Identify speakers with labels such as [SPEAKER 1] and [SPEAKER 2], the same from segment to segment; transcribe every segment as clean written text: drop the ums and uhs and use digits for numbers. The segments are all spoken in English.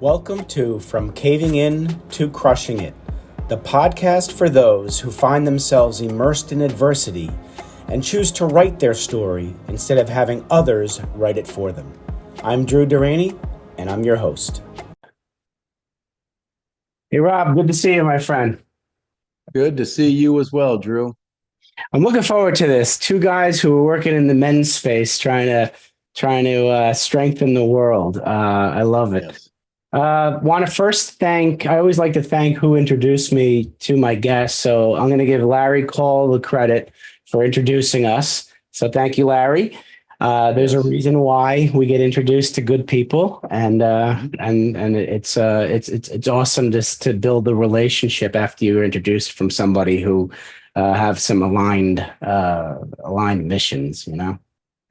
[SPEAKER 1] Welcome to From Caving In to Crushing It, the podcast for those who find themselves immersed in adversity and choose to write their story instead of having others write it for them. I'm Deraney, and I'm your host.
[SPEAKER 2] Hey, Rob, good to see you, my friend.
[SPEAKER 3] Good to see you as well, Drew.
[SPEAKER 2] I'm looking forward to this. Two guys who are working in the men's space, trying to strengthen the world. I love it.
[SPEAKER 3] Yes.
[SPEAKER 2] Want to first thank, I always like to thank who introduced me to my guest. So I'm going to give Larry Cole the credit for introducing us. So thank you, Larry. There's a reason why we get introduced to good people, and it's awesome just to build a relationship after you're introduced from somebody who have some aligned missions, you know?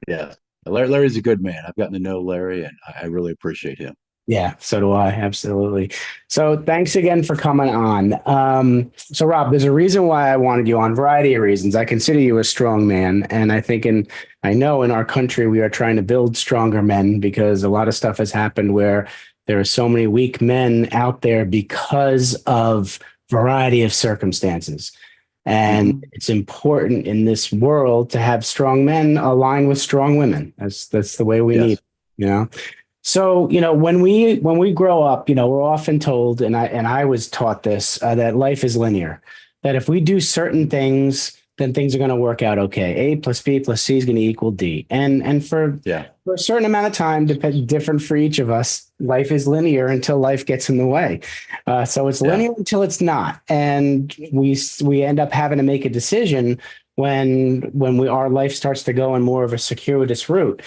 [SPEAKER 3] Yeah. Larry's a good man. I've gotten to know Larry, and I really appreciate him.
[SPEAKER 2] Yeah, so do I. Absolutely. So thanks again for coming on. So Rob, there's a reason why I wanted you on, a variety of reasons. I consider you a strong man. And I know in our country, we are trying to build stronger men because a lot of stuff has happened where there are so many weak men out there because of variety of circumstances. And it's important in this world to have strong men align with strong women. That's the way we need, you know? So, you know, when we grow up, you know, we're often told, and I was taught this, that life is linear, that if we do certain things, then things are going to work out okay. A plus B plus C is going to equal D. And for a certain amount of time, different for each of us, life is linear until life gets in the way. So it's linear until it's not. And we end up having to make a decision when our life starts to go in more of a circuitous route.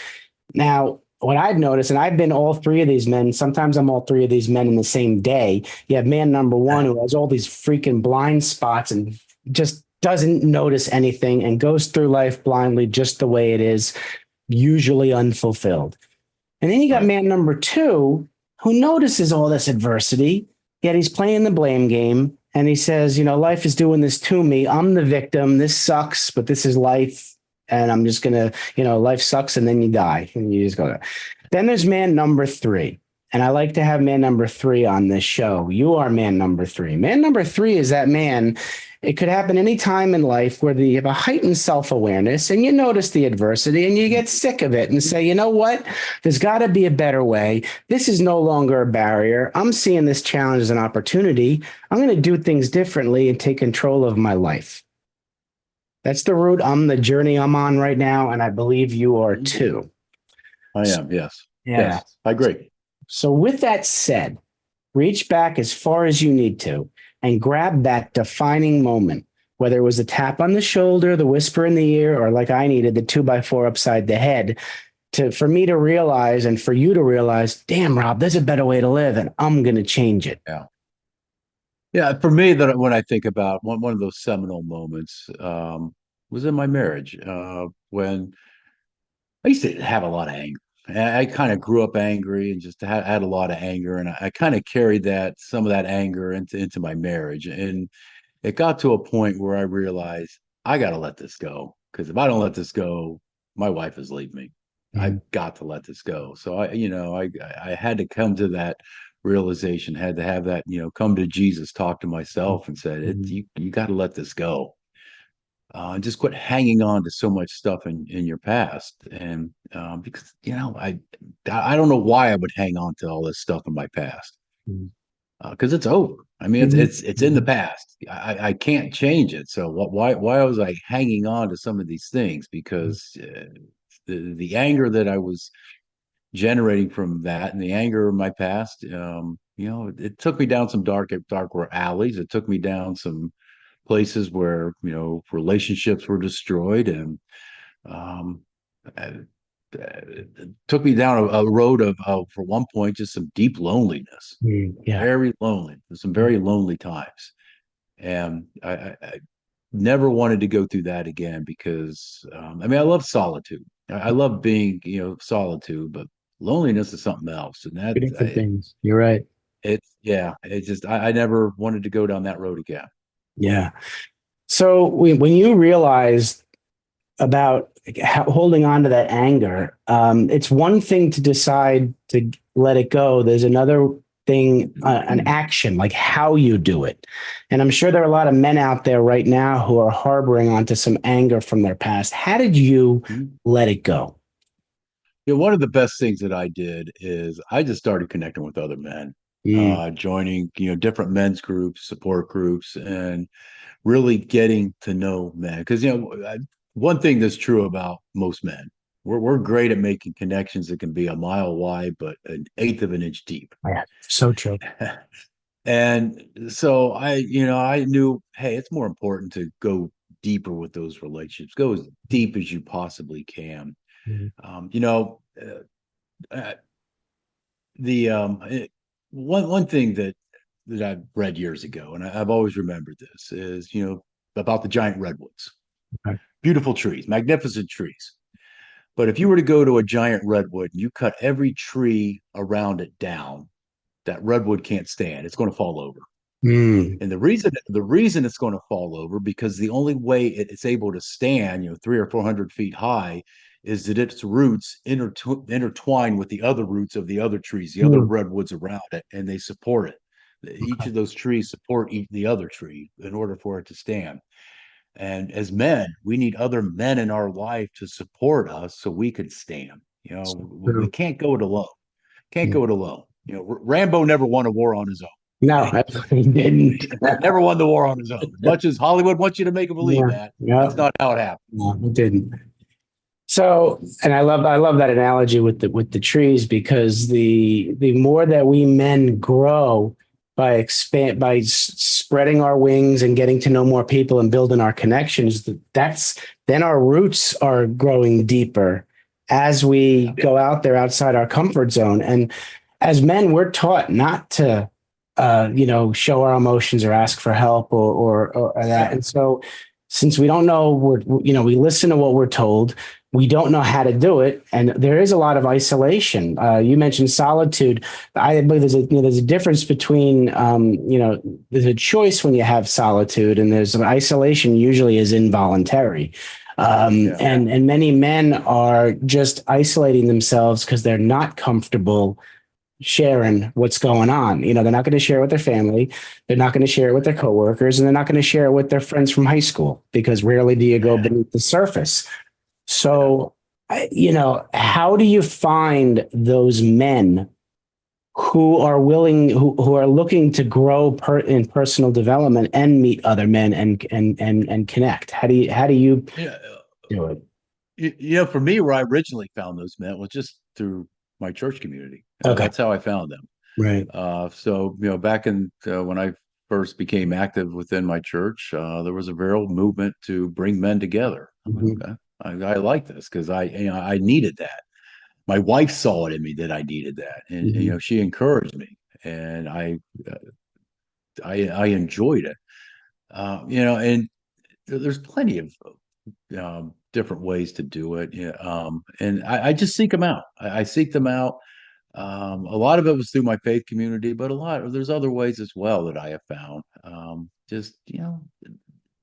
[SPEAKER 2] Now, what I've noticed, and I've been all three of these men, sometimes I'm all three of these men in the same day. You have man number one who has all these freaking blind spots and just doesn't notice anything and goes through life blindly just the way it is, usually unfulfilled. And then you got man number two who notices all this adversity, yet he's playing the blame game. And he says, you know, life is doing this to me. I'm the victim. This sucks, but this is life. And I'm just going to, you know, life sucks and then you die and you just go there. Then there's man number three. And I like to have man number three on this show. You are man number three. Man number three is that man. It could happen any time in life where you have a heightened self-awareness and you notice the adversity and you get sick of it and say, you know what? There's got to be a better way. This is no longer a barrier. I'm seeing this challenge as an opportunity. I'm going to do things differently and take control of my life. That's the route, the journey I'm on right now, and I believe you are too.
[SPEAKER 3] I am, yes.
[SPEAKER 2] Yeah.
[SPEAKER 3] Yes, I agree.
[SPEAKER 2] So with that said, reach back as far as you need to and grab that defining moment, whether it was a tap on the shoulder, the whisper in the ear, or like I needed, the 2x4 upside the head, for me to realize and for you to realize, damn, Rob, there's a better way to live, and I'm going to change it.
[SPEAKER 3] Yeah. Yeah, for me, that when I think about one of those seminal moments was in my marriage when I used to have a lot of anger. I kind of grew up angry and just had a lot of anger, and I kind of carried some of that anger into my marriage. And it got to a point where I realized I got to let this go, because if I don't let this go, my wife is leaving me. I've got to let this go. So I had to come to that realization, had to have that, come to Jesus, talk to myself and said, you got to let this go. Just quit hanging on to so much stuff in your past. And because, I don't know why I would hang on to all this stuff in my past, because it's over. I mean, it's in the past. I can't change it. So why was I hanging on to some of these things? Because the anger that I was generating from that and the anger of my past, it took me down some dark alleys. It took me down some places where, relationships were destroyed, and it took me down a road of for one point, just some deep loneliness, very lonely, some very lonely times. And I never wanted to go through that again, because I love solitude. I love being, solitude, but loneliness is something else. And that
[SPEAKER 2] different things. You're right.
[SPEAKER 3] It's just, I never wanted to go down that road again.
[SPEAKER 2] Yeah. So when you realized about holding on to that anger, it's one thing to decide to let it go. There's another thing, an action, like how you do it. And I'm sure there are a lot of men out there right now who are harboring onto some anger from their past. How did you let it go?
[SPEAKER 3] One of the best things that I did is I just started connecting with other men,
[SPEAKER 2] Mm,
[SPEAKER 3] joining, different men's groups, support groups, and really getting to know men. Because, one thing that's true about most men, we're great at making connections that can be a mile wide, but an eighth of an inch deep.
[SPEAKER 2] yeah, so true.
[SPEAKER 3] And so I knew, hey, it's more important to go deeper with those relationships, go as deep as you possibly can.
[SPEAKER 2] Mhm.
[SPEAKER 3] Um, you know, uh, the one thing that I read years ago, and I've always remembered this, is about the giant redwoods,
[SPEAKER 2] Okay.
[SPEAKER 3] beautiful trees, magnificent trees. But if you were to go to a giant redwood and you cut every tree around it down, that redwood can't stand. It's going to fall over.
[SPEAKER 2] Mm,
[SPEAKER 3] And the reason it's going to fall over, because the only way it's able to stand, 300 or 400 feet high, is that its roots intertwine with the other roots of the other trees, the other
[SPEAKER 2] mm,
[SPEAKER 3] redwoods around it, and they support it. Each
[SPEAKER 2] okay.
[SPEAKER 3] of those trees support the other tree in order for it to stand. And as men, we need other men in our life to support us so we can stand.
[SPEAKER 2] So
[SPEAKER 3] We
[SPEAKER 2] true.
[SPEAKER 3] can't go it alone. Can't
[SPEAKER 2] Mm.
[SPEAKER 3] go it alone. Rambo never won a war on his own.
[SPEAKER 2] No,
[SPEAKER 3] Okay.
[SPEAKER 2] he didn't.
[SPEAKER 3] Never won the war on his own. As much as Hollywood wants you to make him believe
[SPEAKER 2] Yeah,
[SPEAKER 3] that,
[SPEAKER 2] yeah,
[SPEAKER 3] that's not how it happened.
[SPEAKER 2] no, he didn't. So, and I love that analogy with the trees, because the more that we men grow by spreading our wings and getting to know more people and building our connections, that's then our roots are growing deeper as we
[SPEAKER 3] Yeah.
[SPEAKER 2] go out there outside our comfort zone. And as men, we're taught not to show our emotions or ask for help or that.
[SPEAKER 3] Yeah.
[SPEAKER 2] And so since we don't know, we listen to what we're told, we don't know how to do it, and there is a lot of isolation. You mentioned solitude. I believe there's a difference between there's a choice when you have solitude, and there's an isolation usually is involuntary.
[SPEAKER 3] Yeah.
[SPEAKER 2] And many men are just isolating themselves because they're not comfortable sharing what's going on. They're not going to share it with their family. They're not going to share it with their coworkers, and they're not going to share it with their friends from high school, because rarely do you go
[SPEAKER 3] Yeah.
[SPEAKER 2] beneath the surface.
[SPEAKER 3] Yeah.
[SPEAKER 2] So, how do you find those men who are willing, who are looking to grow in personal development and meet other men and connect? How do you
[SPEAKER 3] Yeah.
[SPEAKER 2] do it?
[SPEAKER 3] For me, where I originally found those men was just through my church community.
[SPEAKER 2] Okay.
[SPEAKER 3] That's how I found them.
[SPEAKER 2] Right.
[SPEAKER 3] So, back in when I first became active within my church, there was a real movement to bring men together. I'm like,
[SPEAKER 2] Mhm.
[SPEAKER 3] okay, I like this because I needed that. My wife saw it in me that I needed that, and
[SPEAKER 2] Mhm.
[SPEAKER 3] she encouraged me, and I enjoyed it. And there's plenty of different ways to do it. Yeah, and I just seek them out. I seek them out. A lot of it was through my faith community, but there's other ways as well that I have found.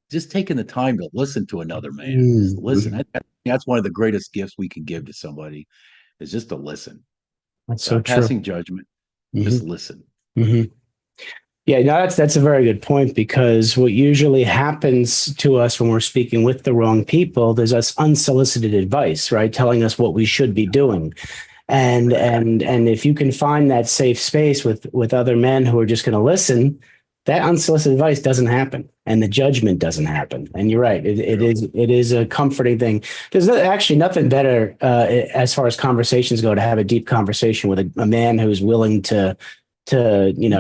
[SPEAKER 3] Just taking the time to listen to another man, just listen.
[SPEAKER 2] Mhm.
[SPEAKER 3] That's one of the greatest gifts we can give to somebody, is just to listen
[SPEAKER 2] That's so
[SPEAKER 3] without
[SPEAKER 2] true.
[SPEAKER 3] passing judgment. Just
[SPEAKER 2] Mhm.
[SPEAKER 3] listen.
[SPEAKER 2] Mhm. Yeah, no, that's a very good point, because what usually happens to us when we're speaking with the wrong people, there's us unsolicited advice, right? Telling us what we should be doing. And if you can find that safe space with other men who are just going to listen, that unsolicited advice doesn't happen, and the judgment doesn't happen. And you're right,
[SPEAKER 3] True.
[SPEAKER 2] it is a comforting thing. There's actually nothing better as far as conversations go, to have a deep conversation with a man who's willing to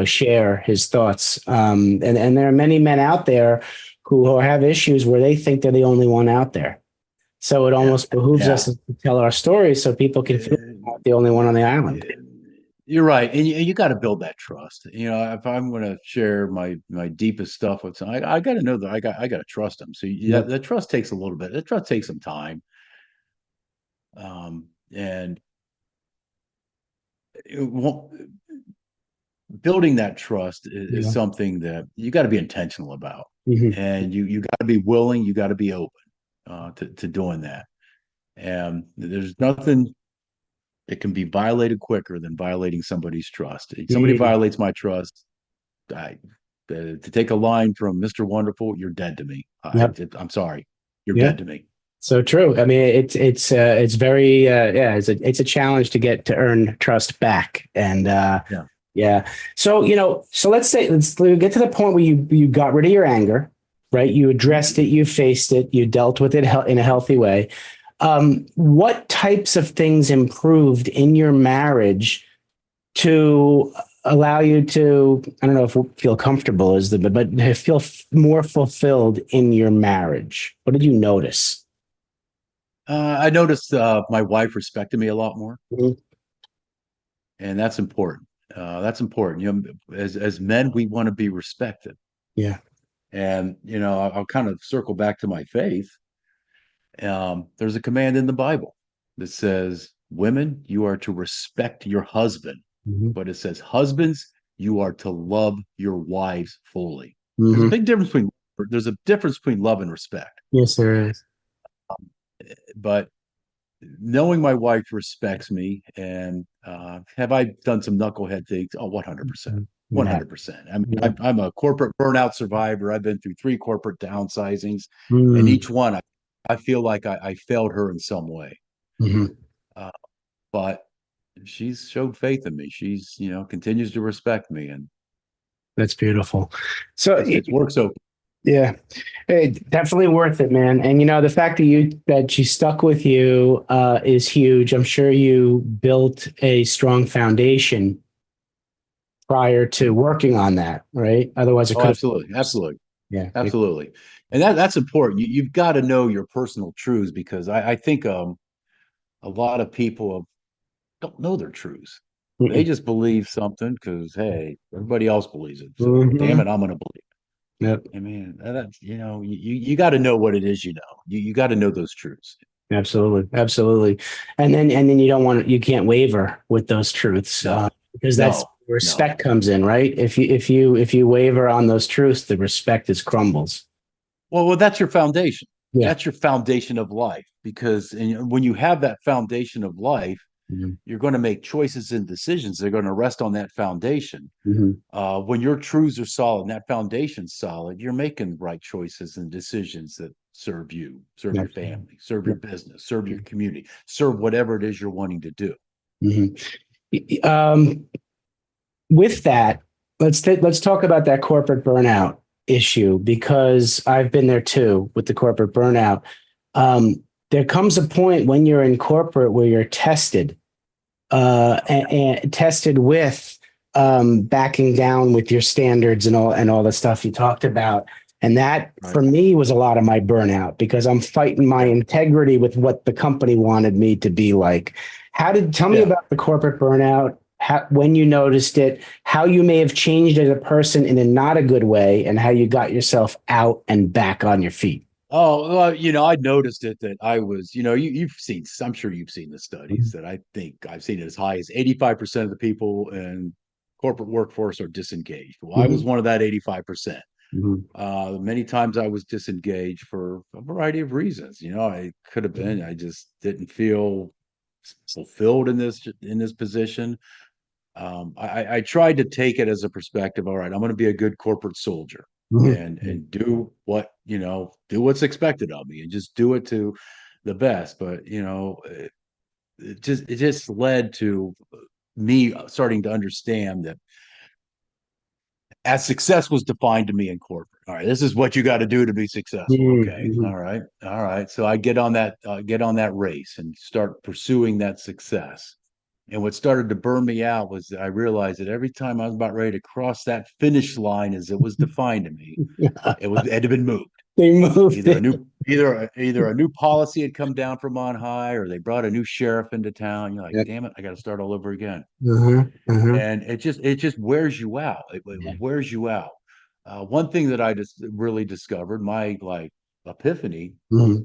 [SPEAKER 2] share his thoughts. And there are many men out there who have issues where they think they're the only one out there. So it
[SPEAKER 3] Yeah.
[SPEAKER 2] almost behooves us
[SPEAKER 3] Yeah.
[SPEAKER 2] to tell our stories so people can feel they're not the only one on the island.
[SPEAKER 3] You're right, and you got to build that trust. If I'm going to share my deepest stuff with someone, I got to know that I got to trust them. So
[SPEAKER 2] Yep.
[SPEAKER 3] that trust takes a little bit. That trust takes some time, and building that trust is
[SPEAKER 2] Yeah.
[SPEAKER 3] something that you got to be intentional about,
[SPEAKER 2] Mhm.
[SPEAKER 3] and you got to be willing. You got to be open to doing that. And there's nothing. it can be violated quicker than violating somebody's trust. Somebody
[SPEAKER 2] Mm,
[SPEAKER 3] violates my trust, I, to take a line from Mr. Wonderful, you're dead to me.
[SPEAKER 2] yep.
[SPEAKER 3] I'm sorry, you're
[SPEAKER 2] Yeah.
[SPEAKER 3] dead to me.
[SPEAKER 2] So true. I mean, it's very yeah, it's a challenge to get to earn trust back. And
[SPEAKER 3] Yeah.
[SPEAKER 2] yeah. So, so let's get to the point where you got rid of your anger, right? You addressed it, you faced it, you dealt with it in a healthy way. What types of things improved in your marriage to allow you to, I don't know if feel comfortable is but feel more fulfilled in your marriage? What did you notice?
[SPEAKER 3] I noticed my wife respected me a lot more,
[SPEAKER 2] Mhm.
[SPEAKER 3] and that's important. That's important. As men, we want to be respected,
[SPEAKER 2] Yeah.
[SPEAKER 3] and I'll kind of circle back to my faith. There's a command in the Bible that says, "Women, you are to respect your husband,"
[SPEAKER 2] Hmm.
[SPEAKER 3] but it says, "Husbands, you are to love your wives fully." There's a
[SPEAKER 2] Hmm.
[SPEAKER 3] big difference between there's a difference between love and respect.
[SPEAKER 2] Yes, there is.
[SPEAKER 3] But knowing my wife respects me, and have I done some knucklehead things? Oh, 100%.
[SPEAKER 2] Yeah.
[SPEAKER 3] 100%. I mean,
[SPEAKER 2] Yeah.
[SPEAKER 3] I'm a corporate burnout survivor. I've been through 3 corporate downsizings, and
[SPEAKER 2] Mm.
[SPEAKER 3] each one I feel like I failed her in some way.
[SPEAKER 2] Hmm.
[SPEAKER 3] Uh, but she's showed faith in me. She's, continues to respect me, and
[SPEAKER 2] That's beautiful. So
[SPEAKER 3] it's worked so.
[SPEAKER 2] yeah, definitely worth it, man. And the fact that she stuck with you is huge. I'm sure you built a strong foundation prior to working on that, right? Otherwise, it
[SPEAKER 3] Oh,
[SPEAKER 2] could have.
[SPEAKER 3] absolutely, absolutely,
[SPEAKER 2] Yeah.
[SPEAKER 3] absolutely, and that's important. You've got to know your personal truths, because I think a lot of people don't know their truths. They
[SPEAKER 2] Mm-mm.
[SPEAKER 3] just believe something because, hey, everybody else believes it. So damn
[SPEAKER 2] Mhm.
[SPEAKER 3] it, I'm going to believe
[SPEAKER 2] Yep.
[SPEAKER 3] it. I mean, that's you got to know what it is. You got to know those truths.
[SPEAKER 2] Absolutely. Absolutely. And then you can't waver with those truths
[SPEAKER 3] No,
[SPEAKER 2] because that's
[SPEAKER 3] no,
[SPEAKER 2] where
[SPEAKER 3] no.
[SPEAKER 2] respect comes in, right? If you waver on those truths, the respect is crumbles.
[SPEAKER 3] Well, that's your foundation.
[SPEAKER 2] Yeah.
[SPEAKER 3] That's your foundation of life. Because when you have that foundation of life,
[SPEAKER 2] Mhm.
[SPEAKER 3] you're going to make choices and decisions. They're going to rest on that foundation.
[SPEAKER 2] Mhm.
[SPEAKER 3] When your truths are solid and that foundation's solid, you're making right choices and decisions that serve you, serve your
[SPEAKER 2] Absolutely.
[SPEAKER 3] family, serve
[SPEAKER 2] Yeah.
[SPEAKER 3] your business, serve your community, serve whatever it is you're wanting to do.
[SPEAKER 2] Mhm. Um, with that, let's talk about that corporate burnout issue because I've been there too with the corporate burnout. Um, there comes a point when you're in corporate where you're tested and tested with backing down with your standards and all the stuff you talked about. And that
[SPEAKER 3] Right.
[SPEAKER 2] for me was a lot of my burnout because I'm fighting my
[SPEAKER 3] Yeah.
[SPEAKER 2] integrity with what the company wanted me to be like. Tell me
[SPEAKER 3] Yeah.
[SPEAKER 2] about the corporate burnout, when you noticed it, how you may have changed as a person in a not a good way, and how you got yourself out and back on your feet.
[SPEAKER 3] Oh, well, I noticed it that I was, you've seen, I'm sure you've seen the studies that I think I've seen it as high as 85% of the people in corporate workforce are disengaged. Well, I was
[SPEAKER 2] Mhm.
[SPEAKER 3] one of that 85%.
[SPEAKER 2] Mhm.
[SPEAKER 3] Many times I was disengaged for a variety of reasons. I could have been, I just didn't feel fulfilled in this position. I tried to take it as a perspective. All right, I'm going to be a good corporate soldier
[SPEAKER 2] Mhm.
[SPEAKER 3] and do what's expected of me and just do it to the best. But it just led to me starting to understand that as success was defined to me in corporate. All right, this is what you got to do to be successful. Okay,
[SPEAKER 2] Mhm.
[SPEAKER 3] all right. So I get on that race and start pursuing that success. And what started to burn me out was that I realized that every time I was about ready to cross that finish line as it was defined to me, it had been moved.
[SPEAKER 2] They moved
[SPEAKER 3] Either a
[SPEAKER 2] it.
[SPEAKER 3] new either a new policy had come down from on high, or they brought a new sheriff into town. You're like,
[SPEAKER 2] Yep.
[SPEAKER 3] damn it, I got to start all over again.
[SPEAKER 2] Uh-huh. Uh-huh.
[SPEAKER 3] And it just wears you out. It
[SPEAKER 2] Yeah.
[SPEAKER 3] wears you out. One thing that I just really discovered, my like epiphany,
[SPEAKER 2] Mhm.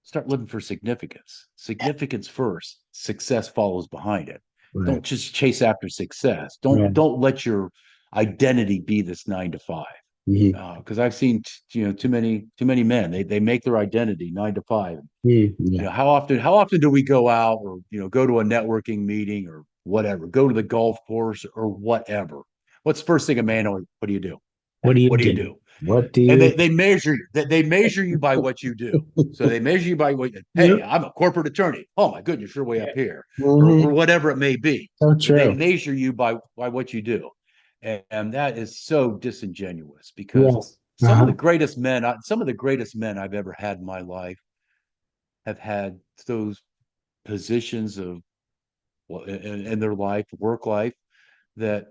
[SPEAKER 3] start looking for significance. Significance first, success follows behind it. Don't
[SPEAKER 2] Right.
[SPEAKER 3] just chase after success. Don't
[SPEAKER 2] Right.
[SPEAKER 3] don't let your identity be this 9 to 5. Because I've seen too many men. They make their identity 9 to 5.
[SPEAKER 2] Yeah.
[SPEAKER 3] How often do we go out or go to a networking meeting or whatever, go to the golf course or whatever? What's the first thing a man always, what do you do?
[SPEAKER 2] What do you
[SPEAKER 3] What do you
[SPEAKER 2] do?
[SPEAKER 3] do?
[SPEAKER 2] What do
[SPEAKER 3] And
[SPEAKER 2] you?
[SPEAKER 3] they measure you by what you do. So they measure you by what, hey,
[SPEAKER 2] Yep.
[SPEAKER 3] I'm a corporate attorney. Oh my goodness, you're way
[SPEAKER 2] Yeah.
[SPEAKER 3] up here, or
[SPEAKER 2] Mhm.
[SPEAKER 3] whatever it may be.
[SPEAKER 2] So
[SPEAKER 3] They
[SPEAKER 2] true.
[SPEAKER 3] measure you by what you do. And that is so disingenuous because
[SPEAKER 2] Yes. Uh-huh.
[SPEAKER 3] some of the greatest men I've ever had in my life have had those positions of, well, in their life, work life, that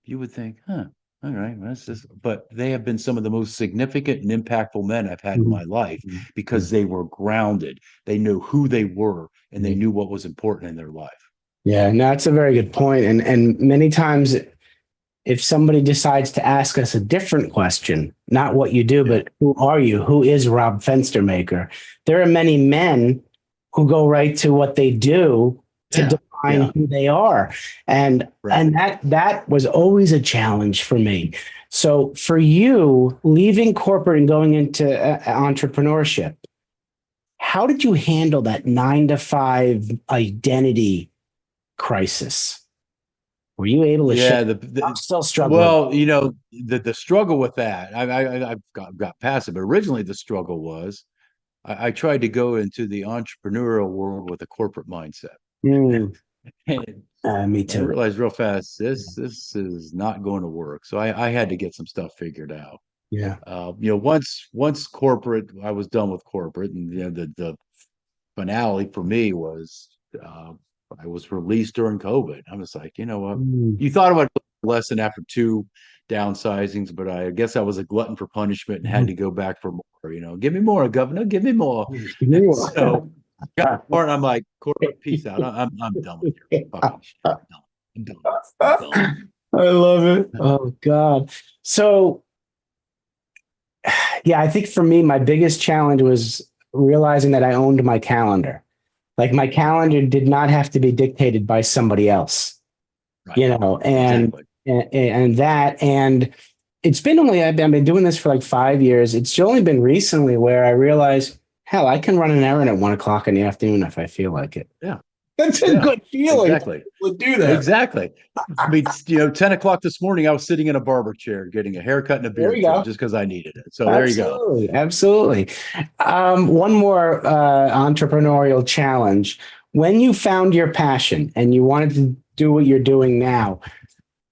[SPEAKER 3] you would think, huh, all right, that's just, but they have been some of the most significant and impactful men I've had in
[SPEAKER 2] Mhm.
[SPEAKER 3] my life
[SPEAKER 2] Mhm.
[SPEAKER 3] because they were grounded. They knew who they were and they
[SPEAKER 2] Mhm.
[SPEAKER 3] knew what was important in their life.
[SPEAKER 2] Yeah, no, that's a very good point. And many times if somebody decides to ask us a different question, not what you do,
[SPEAKER 3] Yeah.
[SPEAKER 2] but who are you? Who is Rob Fenstermaker? There are many men who go right to what they do to
[SPEAKER 3] Yeah.
[SPEAKER 2] define
[SPEAKER 3] Yeah.
[SPEAKER 2] who they are. And
[SPEAKER 3] Right.
[SPEAKER 2] and that was always a challenge for me. So for you, leaving corporate and going into entrepreneurship, how did you handle that 9 to 5 identity crisis? Were you able to shift?
[SPEAKER 3] Yeah.
[SPEAKER 2] I'm still struggling.
[SPEAKER 3] Well, the struggle with that, I've got past it, but originally the struggle was I tried to go into the entrepreneurial world with a corporate mindset.
[SPEAKER 2] Mm,
[SPEAKER 3] And
[SPEAKER 2] me
[SPEAKER 3] I
[SPEAKER 2] too.
[SPEAKER 3] realized real fast this is not going to work. So I had to get some stuff figured out.
[SPEAKER 2] Yeah.
[SPEAKER 3] Once corporate, I was done with corporate, and the finale for me was I was released during COVID. I was like, you know what?
[SPEAKER 2] Mm.
[SPEAKER 3] You thought about a lesson after 2 downsizings, but I guess I was a glutton for punishment and had to go back for more. Give me more, governor, give me more. And so got more, and I'm like, corporate, peace out. I'm done with your fucking shit. I'm done. I'm done.
[SPEAKER 2] I love it. Oh God. So yeah, I think for me, my biggest challenge was realizing that I owned my calendar. Like my calendar did not have to be dictated by somebody else,
[SPEAKER 3] Right.
[SPEAKER 2] and
[SPEAKER 3] Exactly.
[SPEAKER 2] and it's been only I've been doing this for like 5 years. It's only been recently where I realized, hell, I can run an errand at 1 o'clock in the afternoon if I feel like it.
[SPEAKER 3] Yeah.
[SPEAKER 2] That's a
[SPEAKER 3] Yeah.
[SPEAKER 2] good feeling
[SPEAKER 3] Exactly.
[SPEAKER 2] to do that.
[SPEAKER 3] Exactly. I mean, 10 o'clock this morning, I was sitting in a barber chair getting a haircut and a
[SPEAKER 2] There
[SPEAKER 3] beard
[SPEAKER 2] we
[SPEAKER 3] trim
[SPEAKER 2] go.
[SPEAKER 3] just because I needed it. So there you go.
[SPEAKER 2] Absolutely, absolutely. One more entrepreneurial challenge. When you found your passion and you wanted to do what you're doing now,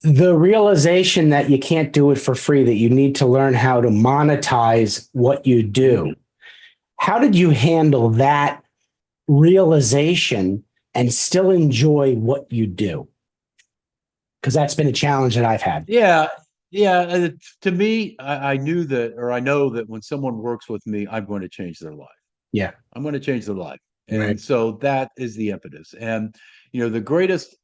[SPEAKER 2] the realization that you can't do it for free, that you need to learn how to monetize what you do. How did you handle that realization and still enjoy what you do? Because that's been a challenge that I've had.
[SPEAKER 3] Yeah. Yeah. To me, I knew that, or I know that when someone works with me, I'm going to change their life.
[SPEAKER 2] Yeah.
[SPEAKER 3] I'm going to change their life.
[SPEAKER 2] Right.
[SPEAKER 3] And so that is the impetus. And, the greatest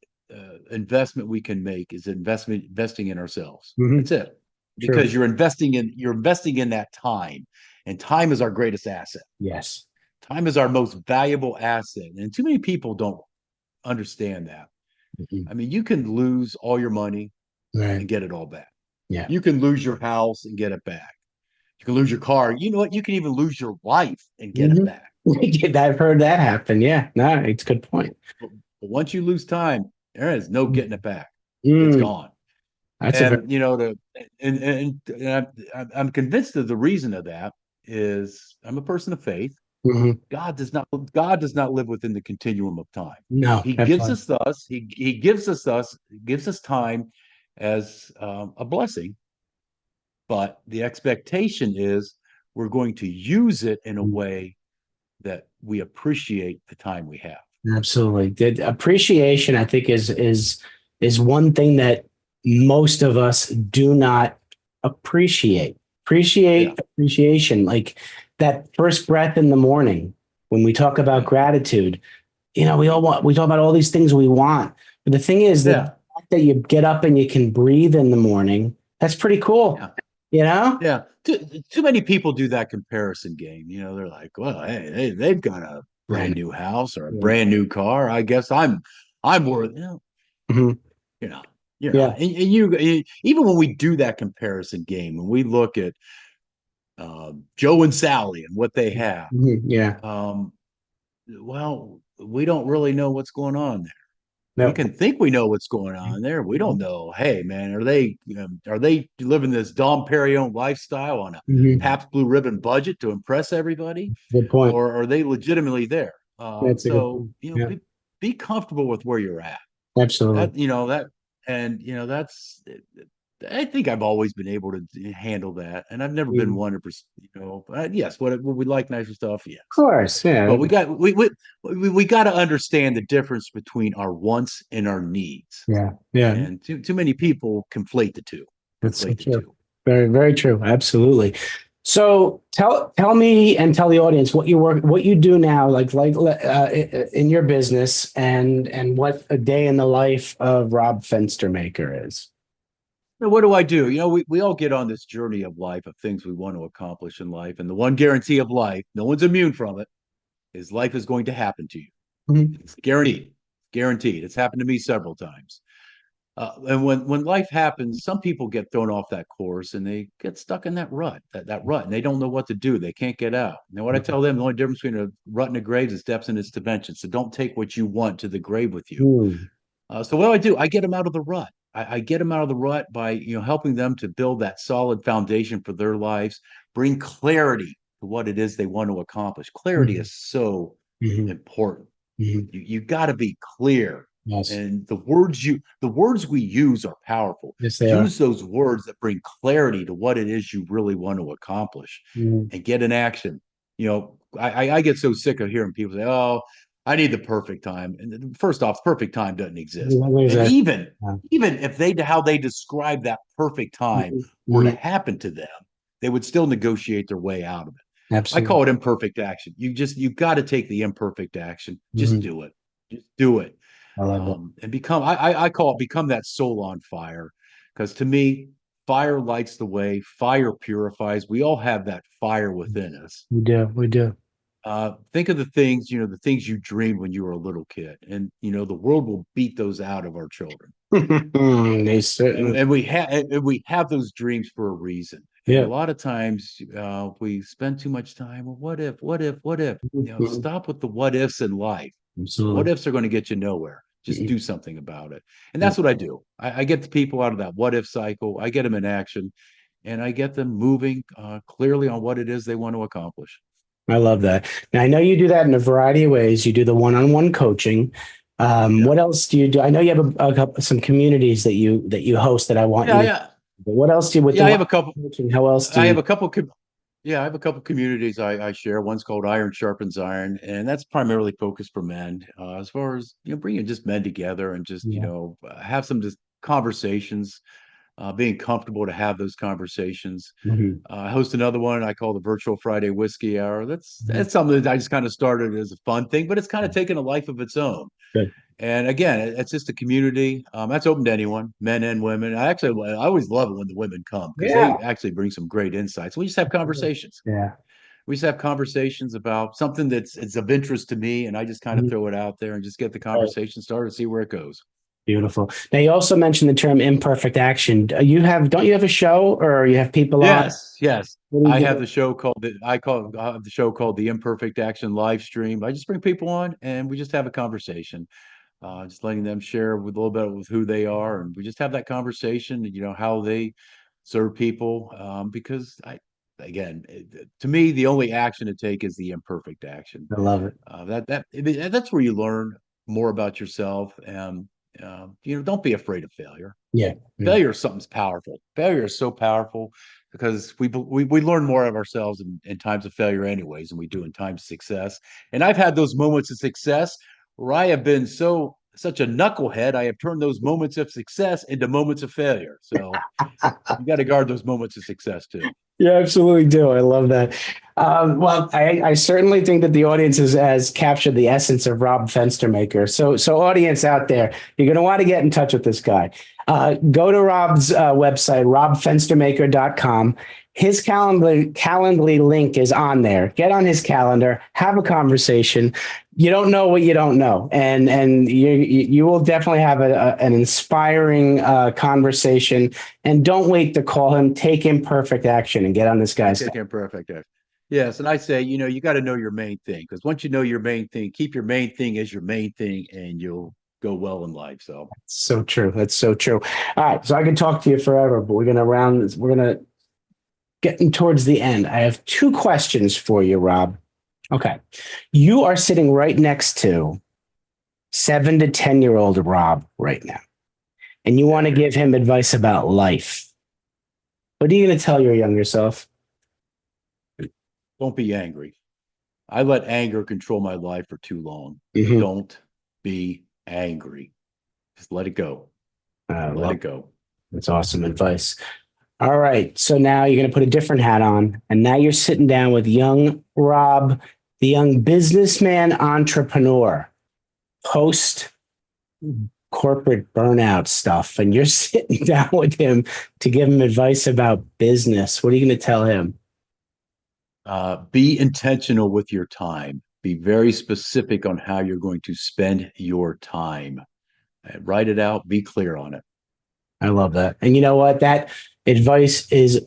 [SPEAKER 3] investment we can make is investing in ourselves.
[SPEAKER 2] Mm-hmm.
[SPEAKER 3] That's it.
[SPEAKER 2] True.
[SPEAKER 3] Because you're investing in that time, and time is our greatest asset.
[SPEAKER 2] Yes.
[SPEAKER 3] Time is our most valuable asset. And too many people don't understand that.
[SPEAKER 2] Mhm.
[SPEAKER 3] I mean, you can lose all your money
[SPEAKER 2] Right.
[SPEAKER 3] and get it all back.
[SPEAKER 2] Yeah.
[SPEAKER 3] You can lose your house and get it back. You can lose your car. You know what? You can even lose your life and get it
[SPEAKER 2] Mm-hmm.
[SPEAKER 3] back.
[SPEAKER 2] I've heard that happen. Yeah, no, it's a good point.
[SPEAKER 3] But once you lose time, there is no getting it back. It's
[SPEAKER 2] Mm,
[SPEAKER 3] gone.
[SPEAKER 2] that's a very,
[SPEAKER 3] And I'm convinced of the reason of that is I'm a person of faith.
[SPEAKER 2] mhm.
[SPEAKER 3] God does not live within the continuum of time.
[SPEAKER 2] No,
[SPEAKER 3] He
[SPEAKER 2] that's
[SPEAKER 3] gives
[SPEAKER 2] fine.
[SPEAKER 3] us he gives us time as a blessing, but the expectation is we're going to use it in a
[SPEAKER 2] Mm,
[SPEAKER 3] way that we appreciate the time we have.
[SPEAKER 2] absolutely. The appreciation, I think, is one thing that most of us do not appreciate.
[SPEAKER 3] Yeah,
[SPEAKER 2] Appreciation, like that first breath in the morning when we talk about
[SPEAKER 3] yeah,
[SPEAKER 2] gratitude. We talk about all these things we want, but the thing is
[SPEAKER 3] yeah,
[SPEAKER 2] that you get up and you can breathe in the morning. That's pretty cool.
[SPEAKER 3] yeah.
[SPEAKER 2] You know?
[SPEAKER 3] Yeah, too many people do that comparison game. They're like, well, hey, they've got a
[SPEAKER 2] I
[SPEAKER 3] brand new house or a
[SPEAKER 2] know.
[SPEAKER 3] brand new car. I guess I'm worth.
[SPEAKER 2] Mhm.
[SPEAKER 3] You know.
[SPEAKER 2] Yeah.
[SPEAKER 3] Even when we do that comparison game, when we look at Joe and Sally and what they have,
[SPEAKER 2] Yeah.
[SPEAKER 3] well, we don't really know what's going on there. We
[SPEAKER 2] No.
[SPEAKER 3] can think we know what's going on there. We don't know. Hey, man, are they living this Dom Perignon lifestyle on a Pabst Blue Ribbon budget to impress everybody,
[SPEAKER 2] Good point.
[SPEAKER 3] or are they legitimately there?
[SPEAKER 2] That's a good
[SPEAKER 3] So
[SPEAKER 2] point. Yeah.
[SPEAKER 3] be comfortable with where you're at.
[SPEAKER 2] Absolutely.
[SPEAKER 3] That's. I think I've always been able to handle that, and I've never been 100%. Yes, what we like nicer stuff, yes.
[SPEAKER 2] Of course, yeah.
[SPEAKER 3] But we got to understand the difference between our wants and our needs.
[SPEAKER 2] Yeah, yeah.
[SPEAKER 3] And too many people conflate the two.
[SPEAKER 2] That's so true. Very, very true. Absolutely. So tell me and tell the audience what you do now, like in your business, and what a day in the life of Rob Fenstermaker is.
[SPEAKER 3] Now, what do I do? We all get on this journey of life of things we want to accomplish in life. And the one guarantee of life, no one's immune from it, is life is going to happen to you. It's guaranteed. Guaranteed. It's happened to me several times. And when life happens, some people get thrown off that course and they get stuck in that rut, and they don't know what to do. They can't get out. Now, what I tell them, the only difference between a rut and a grave is depth and its dimensions. So don't take what you want to the grave with you. So what do? I get them out of the rut. I get them out of the rut by helping them to build that solid foundation for their lives, bring clarity to what it is they want to accomplish. Clarity is so important. You got to be clear.
[SPEAKER 2] Yes.
[SPEAKER 3] And the words we use are powerful.
[SPEAKER 2] Yes, they
[SPEAKER 3] use those words that bring clarity to what it is you really want to accomplish, and get in action. I get so sick of hearing people say, "Oh, I need the perfect time." And first off, perfect time doesn't exist. And even if how they describe that perfect time were to happen to them, they would still negotiate their way out of it.
[SPEAKER 2] Absolutely.
[SPEAKER 3] I call it imperfect action. You got to take the imperfect action. Just do it. Just do it.
[SPEAKER 2] I love that.
[SPEAKER 3] And I call it become that soul on fire. Because to me, fire lights the way, fire purifies. We all have that fire within us.
[SPEAKER 2] We do.
[SPEAKER 3] Think of the things you dreamed when you were a little kid, and the world will beat those out of our children.
[SPEAKER 2] They certainly.
[SPEAKER 3] And we have those dreams for a reason. And a lot of times we spend too much time. Well, what if? Stop with the what ifs in life.
[SPEAKER 2] Absolutely.
[SPEAKER 3] What ifs are going to get you nowhere. Just do something about it. And that's what I do. I get the people out of that what if cycle. I get them in action, and I get them moving clearly on what it is they want to accomplish.
[SPEAKER 2] I love that. Now, I know you do that in a variety of ways. You do the one-on-one coaching. What else do you do? I know you have some communities that you host that I want you to.
[SPEAKER 3] Yeah.
[SPEAKER 2] But what else do you with
[SPEAKER 3] I have a couple.
[SPEAKER 2] Coaching? How else do
[SPEAKER 3] I
[SPEAKER 2] you?
[SPEAKER 3] have a couple. I have a couple communities I share. One's called Iron Sharpens Iron, and that's primarily focused for men. As far as bringing just men together and just have some just conversations, being comfortable to have those conversations. I host another one I call the Virtual Friday Whiskey Hour. That's something that I just kind of started as a fun thing, but it's kind of taken a life of its own.
[SPEAKER 2] Good.
[SPEAKER 3] And again, it's just a community that's open to anyone, men and women. I always love it when the women come because they actually bring some great insights. We just have conversations.
[SPEAKER 2] Yeah.
[SPEAKER 3] We just have conversations about something it's of interest to me, and I just kind of throw it out there and just get the conversation started, see where it goes.
[SPEAKER 2] Beautiful. Now, you also mentioned the term imperfect action. Don't you have a show, or you have people on?
[SPEAKER 3] Yes. I have the show called the Imperfect Action live stream. I just bring people on and we just have a conversation. Just letting them share with a little bit with who they are, and we just have that conversation, how they serve people. Because to me, the only action to take is the imperfect action.
[SPEAKER 2] I love it.
[SPEAKER 3] That's where you learn more about yourself, and don't be afraid of failure. Failure is something's powerful. Failure is so powerful because we learn more of ourselves in times of failure anyways than we do in times of success. And I've had those moments of success where I have been such a knucklehead, I have turned those moments of success into moments of failure. So you got to guard those moments of success too.
[SPEAKER 2] You absolutely do. I love that. Well, I certainly think that the audience has captured the essence of Rob Fenstermaker. So audience out there, you're going to want to get in touch with this guy. Go to Rob's website, robfenstermaker.com. His Calendly link is on there. Get on his calendar, have a conversation. You don't know what you don't know, and you will definitely have an inspiring conversation. And don't wait to call him. Take imperfect action and get on this guy's.
[SPEAKER 3] Take imperfect action. Yes, and I say, you got to know your main thing, because once you know your main thing, keep your main thing as your main thing, and you'll go well in life. So
[SPEAKER 2] so true. That's so true. All right, so I can talk to you forever, but we're gonna getting towards the end. I have 2 questions for you, Rob. Okay. You are sitting right next to 7 to 10-year-old Rob right now, and you want to give him advice about life. What are you going to tell your younger self?
[SPEAKER 3] don't be angry. I let anger control my life for too long.
[SPEAKER 2] Mhm.
[SPEAKER 3] Don't be angry. Just let it go. Let it go.
[SPEAKER 2] That's awesome advice. All right. So now you're going to put a different hat on, and now you're sitting down with young Rob, the young businessman entrepreneur, post corporate burnout stuff. And you're sitting down with him to give him advice about business. What are you going to tell him?
[SPEAKER 3] Be intentional with your time. Be very specific on how you're going to spend your time. Write it out. Be clear on it.
[SPEAKER 2] I love that. And you know what? That advice is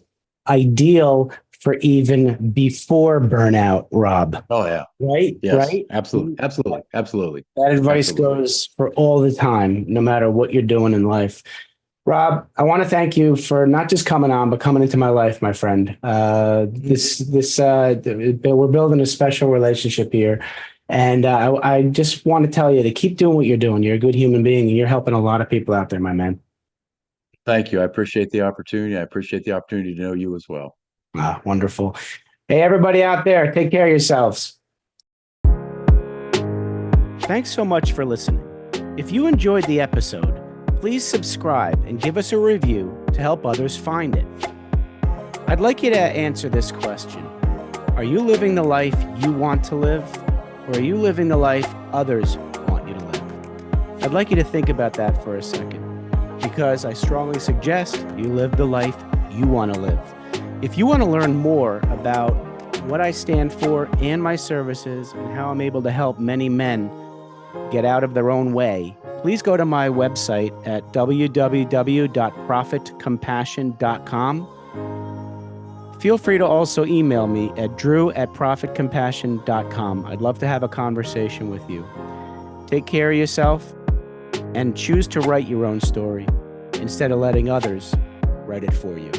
[SPEAKER 2] ideal for even before burnout, Rob.
[SPEAKER 3] Oh, yeah.
[SPEAKER 2] Right?
[SPEAKER 3] Yes,
[SPEAKER 2] Right?
[SPEAKER 3] absolutely. Absolutely.
[SPEAKER 2] That advice
[SPEAKER 3] Absolutely.
[SPEAKER 2] goes for all the time, no matter what you're doing in life. Rob, I want to thank you for not just coming on, but coming into my life, my friend. We're building a special relationship here. And I just want to tell you to keep doing what you're doing. You're a good human being, and you're helping a lot of people out there, my man.
[SPEAKER 3] Thank you. I appreciate the opportunity. I appreciate the opportunity to know you as well.
[SPEAKER 2] Wonderful. Hey, everybody out there, take care of yourselves. Thanks so much for listening. If you enjoyed the episode, please subscribe and give us a review to help others find it. I'd like you to answer this question. Are you living the life you want to live, or are you living the life others want you to live? I'd like you to think about that for a second, because I strongly suggest you live the life you want to live. If you want to learn more about what I stand for and my services and how I'm able to help many men get out of their own way, please go to my website at www.profitcompassion.com. Feel free to also email me at drew@profitcompassion.com. I'd love to have a conversation with you. Take care of yourself and choose to write your own story instead of letting others write it for you.